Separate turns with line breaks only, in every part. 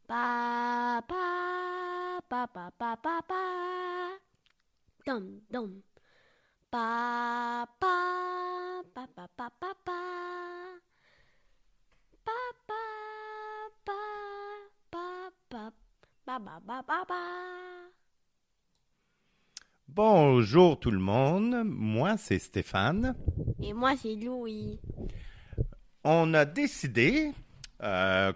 Pa pa pa pa pa pa pa. Dum dum. Pa pa pa pa pa pa pa. Pa pa pa pa pa pa pa pa pa pa.
Bonjour tout le monde, moi c'est Stéphane.
Et moi c'est Louis.
On a décidé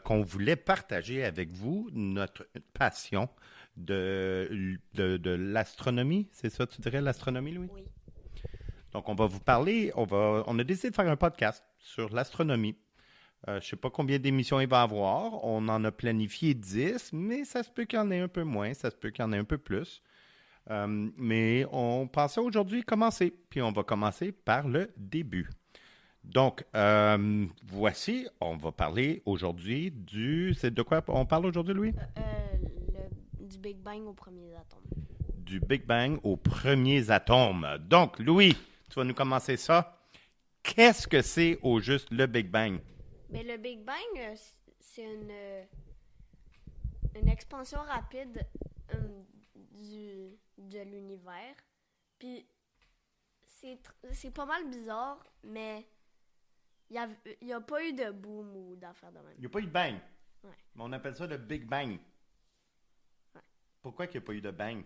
qu'on voulait partager avec vous notre passion de l'astronomie. C'est ça, tu dirais l'astronomie, Louis?
Oui.
Donc on va vous parler, on a décidé de faire un podcast sur l'astronomie. Je ne sais pas combien d'émissions il va y avoir. On en a planifié 10, mais ça se peut qu'il y en ait un peu moins, ça se peut qu'il y en ait un peu plus. Mais on pensait aujourd'hui commencer, puis on va commencer par le début. Donc, voici, on va parler aujourd'hui c'est de quoi on parle aujourd'hui, Louis?
Du Big Bang aux premiers atomes.
Du Big Bang aux premiers atomes. Donc, Louis, tu vas nous commencer ça. Qu'est-ce que c'est au juste le Big Bang?
Mais le Big Bang, c'est une expansion rapide de l'univers. Puis c'est pas mal bizarre, mais il y a pas eu de boom ou d'affaires de même.
Il n'y a pas eu de bang.
Ouais.
Mais on appelle ça le Big Bang.
Ouais.
Pourquoi qu'il n'y a pas eu de bang?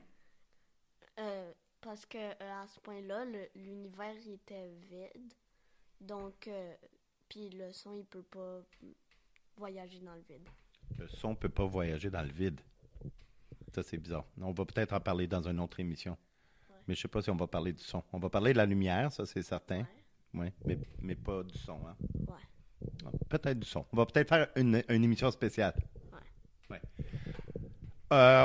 Parce que à ce point-là, l'univers il était vide. Donc, puis le son, il peut pas voyager dans le vide.
Le son ne peut pas voyager dans le vide. Ça, c'est bizarre. On va peut-être en parler dans une autre émission.
Ouais.
Mais je ne sais pas si on va parler du son. On va parler de la lumière, ça, c'est certain.
Ouais.
Oui, mais pas du son. Hein?
Ouais.
Ah, peut-être du son. On va peut-être faire une émission spéciale.
Ouais.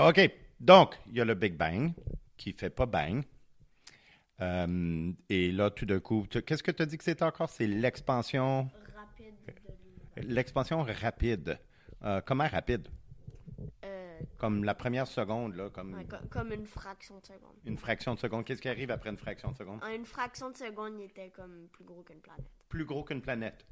OK. Donc, il y a le Big Bang qui ne fait pas bang. Et là, tout d'un coup, qu'est-ce que tu as dit que c'est encore? C'est l'expansion...
Rapide de l'univers.
L'expansion rapide. Comment rapide? Comme la première seconde, là, comme
Ouais, comme une fraction de seconde.
une fraction de seconde. Qu'est-ce qui arrive après une fraction de seconde?
En une fraction de seconde, il était comme plus gros qu'une planète.
Plus gros qu'une planète.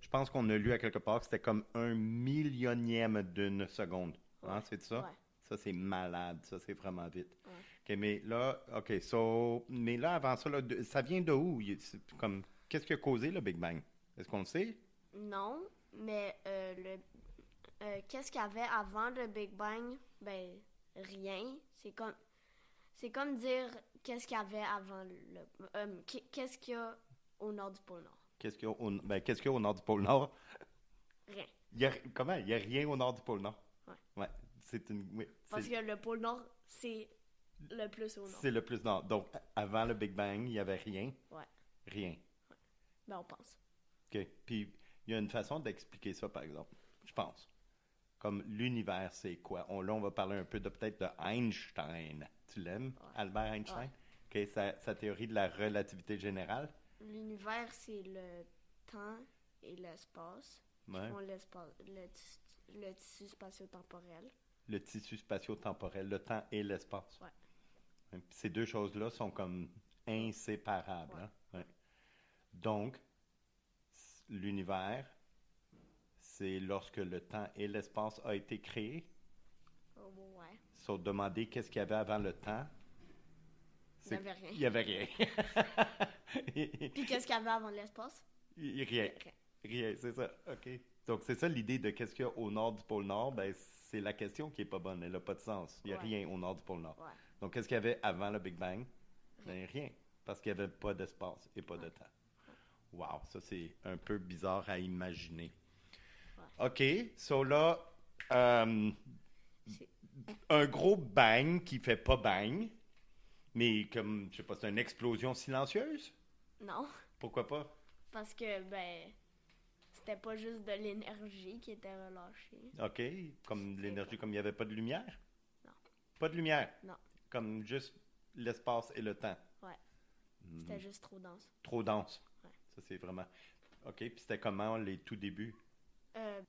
Je pense qu'on a lu à quelque part que c'était comme 1 millionième d'une seconde. Hein,
Ouais.
c'est ça?
Ouais.
Ça, c'est malade. Ça, c'est vraiment vite.
Ouais.
OK, mais là, mais là, avant ça, là, ça vient de où? Comme, qu'est-ce qui a causé le Big Bang? Est-ce qu'on le sait?
Non, mais qu'est-ce qu'il y avait avant le Big Bang? Ben, rien. C'est comme dire qu'est-ce qu'il y avait avant qu'est-ce qu'il y a au nord du pôle Nord?
Qu'est-ce qu'il y a au nord du pôle Nord?
Rien.
Comment? Il n'y a rien au nord du pôle Nord?
Ouais.
Ouais. Oui,
Parce que le pôle Nord, c'est le plus au nord.
c'est le plus nord. Donc, avant le Big Bang, il n'y avait rien?
Ouais.
Rien.
Ben, on pense.
OK. Puis, il y a une façon d'expliquer ça, par exemple, je pense. Comme l'univers, c'est quoi? Là, on va parler un peu peut-être de Einstein. Tu l'aimes,
Ouais.
Albert Einstein? OK, sa théorie de la relativité générale.
L'univers, c'est le temps et l'espace.
Ouais.
Qui font le tissu spatio-temporel.
Le tissu spatio-temporel, le temps et l'espace.
Ouais.
Puis ces deux choses-là sont comme inséparables.
Ouais.
Hein? Ouais. Donc, l'univers, c'est lorsque le temps et l'espace ont été créés.
Oh, ouais.
Sauf demander qu'est-ce qu'il y avait avant le temps.
Il n'y avait rien.
Il n'y avait rien.
Puis qu'est-ce qu'il y avait avant l'espace?
Rien. Rien, c'est ça. OK. Donc, c'est ça l'idée de qu'est-ce qu'il y a au nord du pôle Nord. Ben, c'est la question qui n'est pas bonne. Elle n'a pas de sens. Il n'y a rien au nord du pôle Nord.
Ouais.
Donc, qu'est-ce qu'il y avait avant le Big Bang? Ben, rien. Parce qu'il n'y avait pas d'espace et pas de temps. Wow, ça, c'est un peu bizarre à imaginer.
Ouais.
OK. So là, un gros bang qui fait pas bang, mais comme, je sais pas, c'est une explosion silencieuse?
Non,
Pourquoi pas?
parce que, ben, c'était pas juste de l'énergie qui était relâchée.
OK. Comme
C'est
l'énergie,
quoi?
comme il n'y avait pas de lumière?
Non.
Pas de lumière?
Non.
Comme juste l'espace et le temps?
Ouais. C'était juste trop dense.
Trop dense?
Ouais.
Ça, c'est vraiment... OK. Puis c'était comment les tout débuts?
Euh,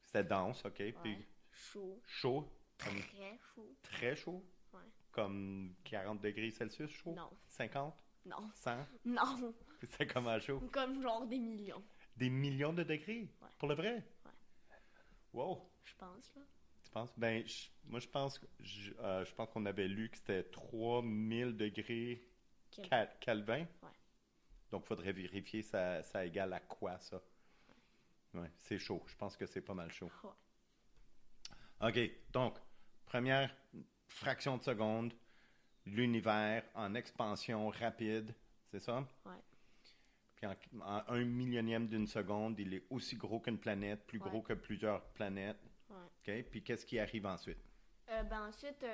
C'était dense, OK.
ouais.
Puis
Chaud.
chaud?
Très chaud.
Très chaud?
Ouais.
Comme 40 degrés Celsius chaud?
Non.
50?
Non.
100?
Non.
C'était comment chaud?
Comme genre des millions.
Des millions de degrés?
Ouais.
Pour le vrai?
Ouais.
Wow!
Je pense, là.
Tu penses? Ben, moi, je pense qu'on avait lu que c'était 3000 degrés Kelvin.
Ouais.
Donc, il faudrait vérifier ça égale à quoi, ça? Ouais, c'est chaud. Je pense que c'est pas mal chaud.
Ouais.
OK, donc, première fraction de seconde, l'univers en expansion rapide, c'est ça?
Ouais.
Puis en 1 millionième d'une seconde, il est aussi gros qu'une planète, plus gros que plusieurs planètes.
Ouais.
OK, puis qu'est-ce qui arrive ensuite?
Ensuite,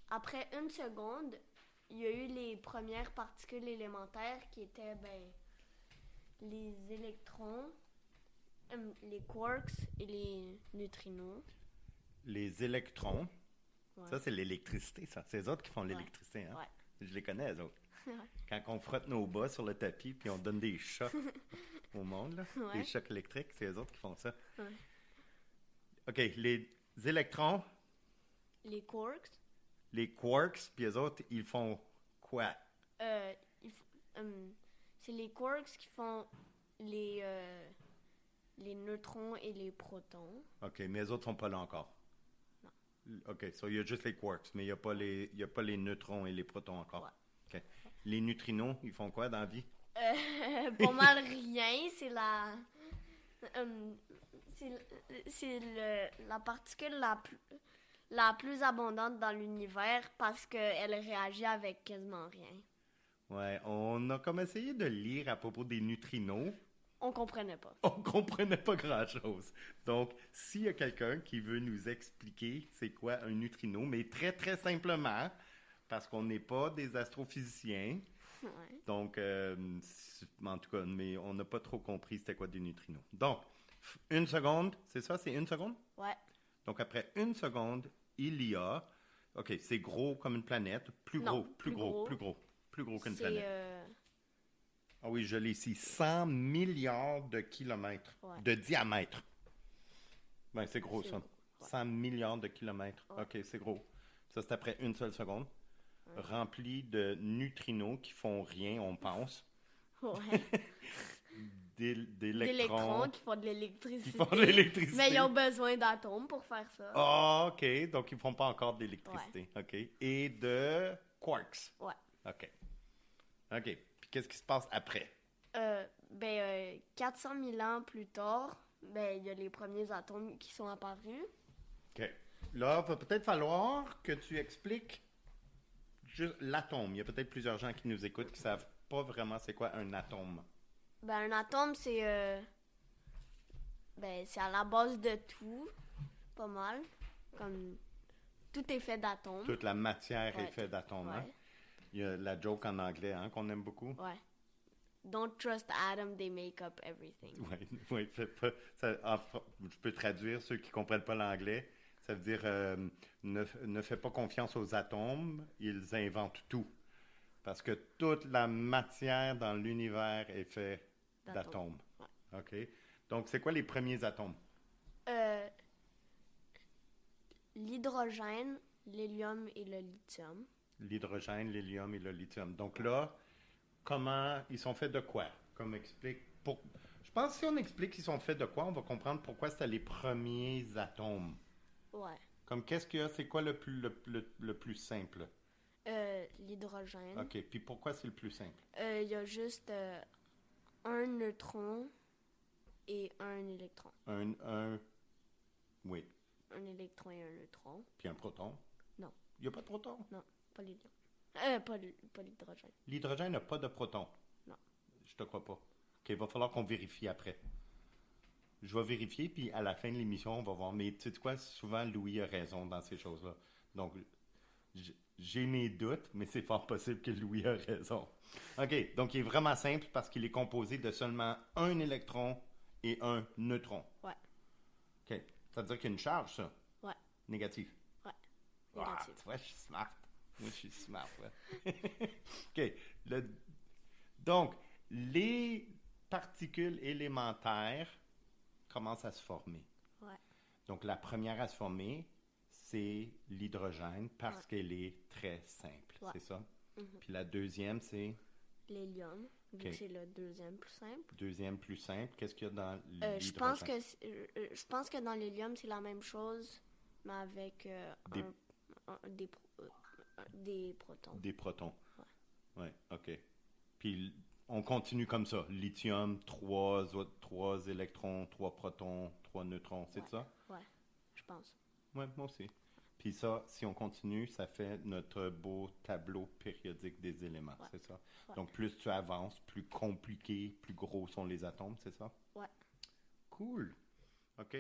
après 1 seconde, il y a eu les premières particules élémentaires qui étaient les électrons, les quarks et les neutrinos.
Les électrons,
Ouais.
ça c'est l'électricité, ça. C'est les autres qui font l'électricité, hein?
Ouais.
Je les connais, les autres.
Ouais.
Quand on frotte nos bas sur le tapis puis on donne des chocs au monde, là,
Ouais.
des chocs électriques, c'est les autres qui font ça.
Ouais.
OK, les électrons,
Les quarks,
les quarks, puis les autres, ils font quoi?
c'est les quarks qui font les neutrons et les protons.
OK, mais les autres sont pas là encore.
Non.
OK, so il y a juste les quarks, mais il y a pas les neutrons et les protons encore.
Ouais.
OK. Les neutrinos, ils font quoi dans la vie?
Pas mal rien, c'est la particule la plus abondante dans l'univers parce qu'elle réagit avec quasiment rien.
Ouais, on a comme essayé de lire à propos des neutrinos.
On comprenait pas.
On comprenait pas grand-chose. Donc, s'il y a quelqu'un qui veut nous expliquer c'est quoi un neutrino, mais très, très simplement, parce qu'on n'est pas des astrophysiciens,
Ouais.
donc, en tout cas, mais on n'a pas trop compris c'était quoi des neutrinos. Donc, 1 seconde, c'est ça, c'est 1 seconde?
Ouais.
Donc, après 1 seconde, il y a, OK, c'est gros comme une planète, plus
Non,
gros qu'une
C'est
planète. Ah oui, je l'ai ici, 100 milliards de kilomètres de diamètre. Ben, c'est gros, ça.
gros, ouais.
100 milliards de kilomètres.
Ouais.
OK, c'est gros. Ça, c'est après une seule seconde. Rempli de neutrinos qui font rien, on pense.
Ouais.
D'électrons.
Qui font de l'électricité.
Qui font de l'électricité.
Mais ils ont besoin d'atomes pour faire ça.
Ah, OK. Donc, ils font pas encore d'électricité. OK. Et de quarks.
Ouais.
OK. OK. Puis, qu'est-ce qui se passe après?
400 000 ans plus tard, il y a les premiers atomes qui sont apparus.
OK. Là, il va peut-être falloir que tu expliques juste l'atome. Il y a peut-être plusieurs gens qui nous écoutent qui savent pas vraiment c'est quoi un atome.
Un atome, c'est à la base de tout, pas mal. Comme tout est fait d'atomes.
Toute la matière est faite d'atomes.
Ouais.
Hein? Il y a la joke en anglais qu'on aime beaucoup.
Ouais. Don't trust atoms, they make up everything.
Oui. Je peux traduire ceux qui comprennent pas l'anglais. Ça veut dire ne fais pas confiance aux atomes, ils inventent tout. Parce que toute la matière dans l'univers est faite d'atomes.
Ouais.
OK. Donc, c'est quoi les premiers atomes?
L'hydrogène, l'hélium et le lithium.
L'hydrogène, l'hélium et le lithium. Donc là, comment ils sont faits de quoi? Comme explique. Je pense que si on explique qu'ils sont faits de quoi, on va comprendre pourquoi c'était les premiers atomes.
Ouais.
Comme qu'est-ce qu'il y a? C'est quoi le plus simple?
L'hydrogène.
OK. Puis pourquoi c'est le plus simple?
Il y a juste un neutron et un électron.
Oui.
Un électron et un neutron.
Puis un proton?
Non.
Il n'y a pas de proton?
Non, pas l'hélium. Pas l'hydrogène.
L'hydrogène n'a pas de proton?
Non.
Je te crois pas. OK, il va falloir qu'on vérifie après. Je vais vérifier, puis à la fin de l'émission, on va voir. Mais tu sais quoi? Souvent, Louis a raison dans ces choses-là. Donc, j'ai mes doutes, mais c'est fort possible que Louis a raison. OK, donc il est vraiment simple parce qu'il est composé de seulement un électron et un neutron.
Ouais.
OK, ça veut dire qu'il y a une charge, ça?
Ouais.
Négative?
Ouais.
Ah,
Négative.
tu vois, je suis smart. Moi, je suis smart, ouais. OK. Donc, les particules élémentaires commencent à se former.
Ouais.
Donc, la première à se former, c'est l'hydrogène parce qu'elle est très simple, c'est ça?
Mm-hmm.
Puis la deuxième, c'est
L'hélium, vu
Ok.
que c'est le deuxième plus simple.
Deuxième plus simple. Qu'est-ce qu'il y a dans
Je pense
l'hydrogène?
je pense que dans l'hélium, c'est la même chose, mais avec
Des-
des protons.
Des protons. Ouais, OK. Puis on continue comme ça. Lithium, trois électrons, 3 protons, 3 neutrons. C'est ça?
Ouais, je pense.
Ouais, moi aussi. Puis ça, si on continue, ça fait notre beau tableau périodique des éléments,
Ouais.
c'est ça?
Ouais.
Donc, plus tu avances, plus compliqué, plus gros sont les atomes, c'est ça?
Ouais.
Cool. OK.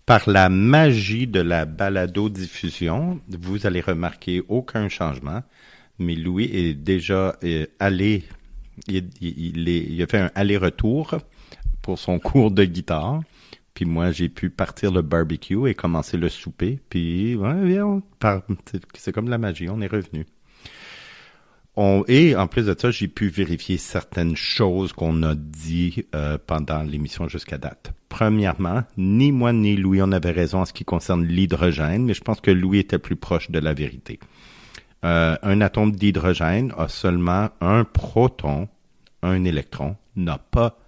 Par la magie de la balado-diffusion, vous allez remarquer aucun changement, mais Louis est déjà allé, il a fait un aller-retour pour son cours de guitare. Puis moi, j'ai pu partir le barbecue et commencer le souper. Puis, ouais, c'est comme la magie, on est revenu. Et en plus de ça, j'ai pu vérifier certaines choses qu'on a dit pendant l'émission jusqu'à date. Premièrement, ni moi ni Louis, on avait raison en ce qui concerne l'hydrogène, mais je pense que Louis était plus proche de la vérité. Un atome d'hydrogène a seulement un proton, un électron, n'a pas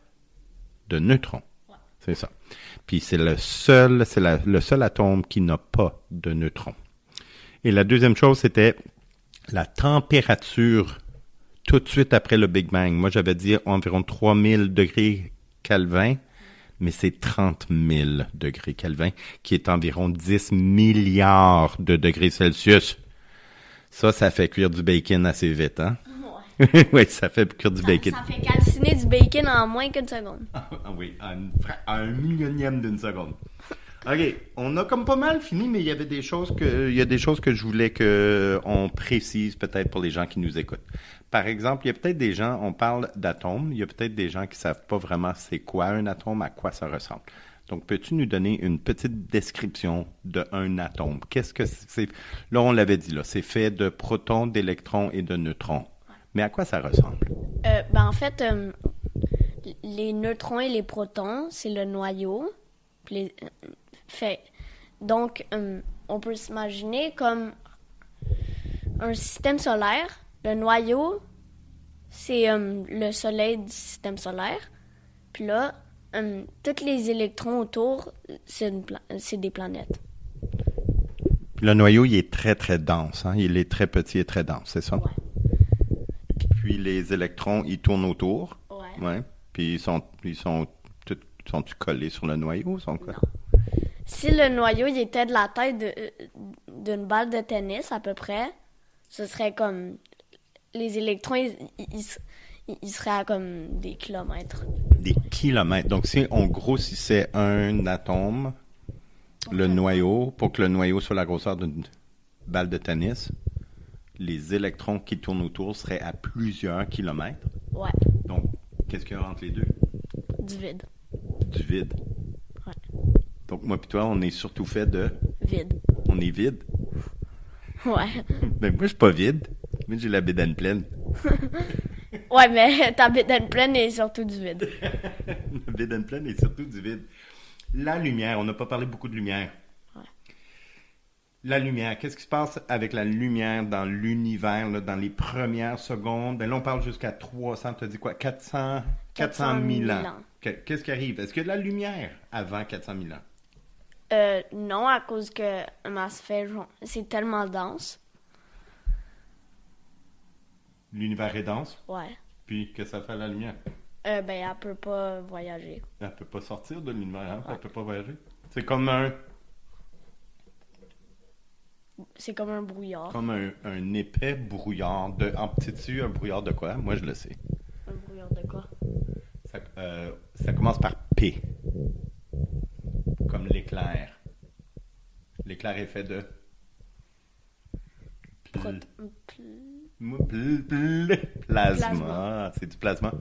de neutron.
Ouais.
C'est ça. Puis c'est le seul atome qui n'a pas de neutrons. Et la deuxième chose, c'était la température tout de suite après le Big Bang. Moi, j'avais dit environ 3000 degrés Kelvin, mais c'est 30 000 degrés Kelvin, qui est environ 10 milliards de degrés Celsius. Ça fait cuire du bacon assez vite, hein?
Ouais.
Oui, ça fait cuire du bacon.
Ça fait calciner du bacon en moins qu'une seconde.
Ah oui, à un millionième d'une seconde. OK, on a comme pas mal fini, mais il y a des choses que je voulais qu'on précise peut-être pour les gens qui nous écoutent. Par exemple, il y a peut-être des gens, on parle d'atomes, il y a peut-être des gens qui savent pas vraiment c'est quoi un atome, à quoi ça ressemble. Donc, peux-tu nous donner une petite description d'un atome? Qu'est-ce que c'est? Là, on l'avait dit, là, c'est fait de protons, d'électrons et de neutrons. Mais à quoi ça ressemble?
En fait, les neutrons et les protons, c'est le noyau. Puis donc, on peut s'imaginer comme un système solaire. Le noyau, c'est le soleil du système solaire. Puis là, tous les électrons autour, c'est des planètes.
Le noyau, il est très, très dense. Hein? Il est très petit et très dense, c'est ça?
Ouais.
Puis les électrons, ils tournent autour.
Ouais.
Ouais. Puis sont-ils collés sur le noyau? Sont quoi?
Non. Si le noyau il était de la taille d'une balle de tennis à peu près, ce serait comme les électrons ils seraient à comme des kilomètres.
Des kilomètres. Donc si on grossissait un atome, le noyau, pour que le noyau soit la grosseur d'une balle de tennis, les électrons qui tournent autour seraient à plusieurs kilomètres.
Ouais.
Donc, qu'est-ce qu'il y a entre les deux?
Du vide.
Du vide.
Ouais.
Donc, moi et toi, on est surtout fait de...
Vide.
On est vide.
Ouais.
Mais moi, je suis pas vide. Moi, j'ai la bédaine pleine.
Ouais, mais ta bédaine pleine est surtout du vide.
La bédaine pleine est surtout du vide. La lumière, on n'a pas parlé beaucoup de lumière.
Ouais.
La lumière, qu'est-ce qui se passe avec la lumière dans l'univers, là, dans les premières secondes? Ben là, on parle jusqu'à 300, tu as dit quoi? 400 000 ans. Qu'est-ce qui arrive? Est-ce qu'il y a de la lumière avant 400 000 ans?
Non, à cause que c'est tellement dense.
L'univers est dense,
Ouais.
puis qu'est-ce que ça fait à la lumière?
Elle peut pas voyager.
Elle peut pas sortir de l'univers, hein?
Ouais.
Elle peut pas voyager. C'est comme un
Brouillard.
Comme un épais brouillard. En petit dessus, un brouillard de quoi? Moi, je le sais.
Un brouillard de quoi?
Ça commence par P. Comme l'éclair. L'éclair est fait de... Plasma. C'est du plasma.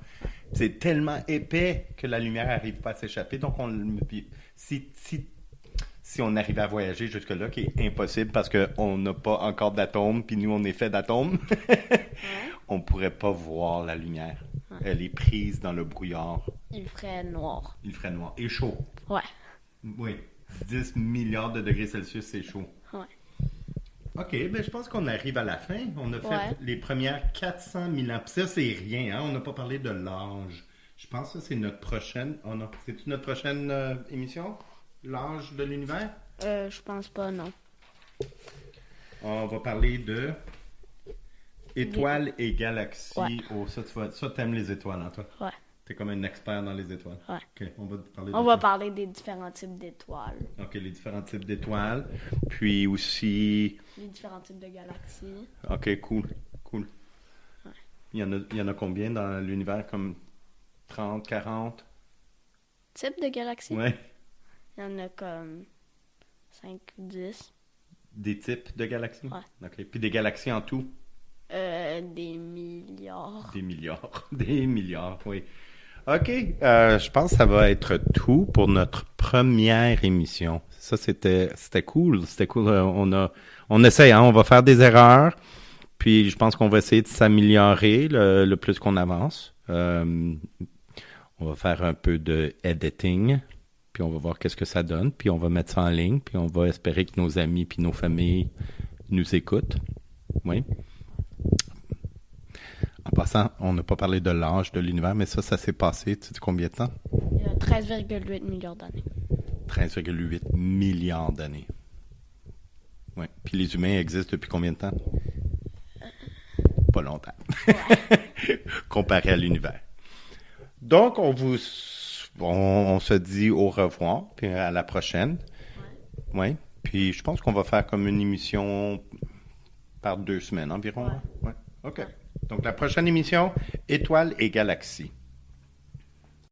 C'est tellement épais que la lumière n'arrive pas à s'échapper. Donc, si on arrivait à voyager jusque-là, qui est impossible parce qu'on n'a pas encore d'atomes, puis nous, on est fait d'atomes, on pourrait pas voir la lumière. Ouais. Elle est prise dans le brouillard.
Il ferait noir.
Il ferait noir. Et chaud.
Ouais.
Oui. 10 milliards de degrés Celsius, c'est chaud.
Ouais.
OK, ben je pense qu'on arrive à la fin. On a fait les premières 400 000 ans. Puis ça, c'est rien, hein? On n'a pas parlé de l'âge. Je pense que ça, c'est notre prochaine... C'est-tu notre prochaine émission? L'âge de l'univers?
Je pense pas, non.
On va parler de étoiles et galaxies.
Ouais.
Oh, ça, t'aimes les étoiles, hein, toi?
Ouais.
T'es comme un expert dans les étoiles.
Ouais.
OK,
On va parler des différents types d'étoiles.
OK, les différents types d'étoiles. Puis aussi...
Les différents types de galaxies.
OK, cool.
Ouais.
Il y en a combien dans l'univers? Comme 30, 40?
Types de galaxies?
Ouais.
Il y en a comme 5 ou 10.
Des types de galaxies?
Ouais.
OK. Puis des galaxies en tout?
Des milliards.
Des milliards. Des milliards, oui. OK. Je pense que ça va être tout pour notre première émission. Ça, c'était cool. C'était cool. On essaie, hein? On va faire des erreurs. Puis je pense qu'on va essayer de s'améliorer le plus qu'on avance. On va faire un peu de editing. Puis on va voir qu'est-ce que ça donne. Puis on va mettre ça en ligne. Puis on va espérer que nos amis puis nos familles nous écoutent. Oui. En passant, on n'a pas parlé de l'âge de l'univers, mais ça s'est passé, tu sais combien de temps?
Il y a 13,8 milliards d'années.
13,8 milliards d'années. Oui. Puis les humains existent depuis combien de temps? Pas longtemps. Ouais. Comparé à l'univers. Donc, on se dit au revoir, puis à la prochaine. Ouais. Puis je pense qu'on va faire comme une émission par 2 semaines environ.
Ouais.
OK. Ouais. Donc, la prochaine émission, Étoiles et galaxies.